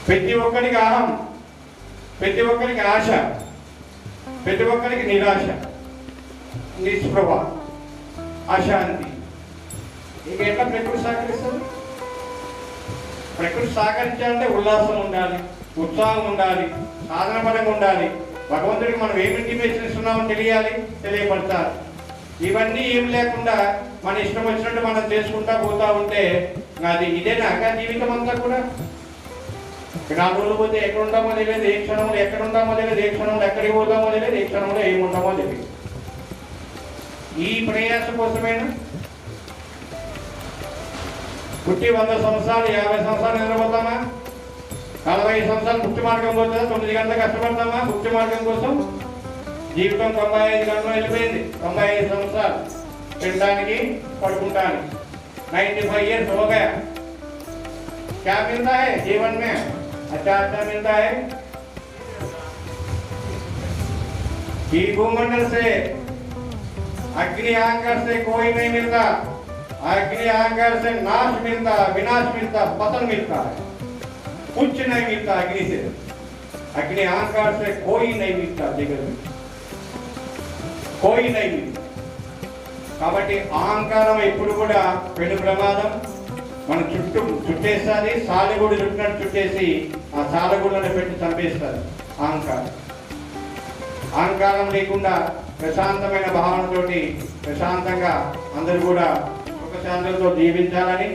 ప్రతి ఒక్కరికి అహం, ప్రతి ఒక్కరికి ఆశ, ప్రతి ఒక్కరికి నిరాశ, నిస్పృహ, అశాంతి. ఇక ఎట్లా ప్రకృతి సహకరిస్తుంది? ప్రకృతి సహకరించాలంటే ఉల్లాసం ఉండాలి, ఉత్సాహం ఉండాలి, సాధన పరంగా ఉండాలి. భగవంతుడికి మనం ఏమి ఇంటిమేషన్ ఇస్తున్నామో తెలియాలి, తెలియపడతారు. ఇవన్నీ ఏం లేకుండా మన ఇష్టం వచ్చినట్టు మనం చేసుకుంటా పోతా ఉంటే అది ఇదేనా జీవితం అంతా కూడా? 4 రోజులు పోతే ఎక్కడ ఉంటామో తెలియదు, ఏ క్షణంలో ఎక్కడ ఉంటామో తెలియదు, ఏ క్షణంలో ఎక్కడికి పోతామో తెలియదు, ఏ క్షణంలో ఏముంటామో తెలియదు. ఈ ప్రయాస కోసమేనా పుట్టి 100 సంవత్సరాలు 50 సంవత్సరాలు నిద్రపోతామా? 40 సంవత్సరాలు ముక్తి మార్గం పోతుందా? 9 గంటలు కష్టపడతామా ముక్తి మార్గం కోసం? జీవితం 95 గంటలు వెళ్ళిపోయింది. 95 సంవత్సరాలు తినడానికి, పడుకుంటానికి. 95 years हो गया. क्या मिलता है जीवन में? अच्छा अच्छा मिलता है कि भूमंडल से अग्नि अहंकार से कोई नहीं मिलता. अग्नि अहंकार से नाश मिलता, विनाश मिलता, पतन मिलता है. कुछ नहीं मिलता अग्नि से. अग्नि अहंकार से कोई नहीं मिलता जगत में, कोई नहीं मिलता. కాబట్టి అహంకారం ఎప్పుడు కూడా పెను ప్రమాదం. మన చుట్టూ చుట్టేస్తుంది, సాలెగూడు చుట్టినట్టు చుట్టేసి ఆ సాలెగూడులను పెట్టి చంపేస్తుంది అహంకారం. అహంకారం లేకుండా ప్రశాంతమైన భావనతోటి ప్రశాంతంగా అందరూ కూడా సుఖశాంతులతో జీవించాలని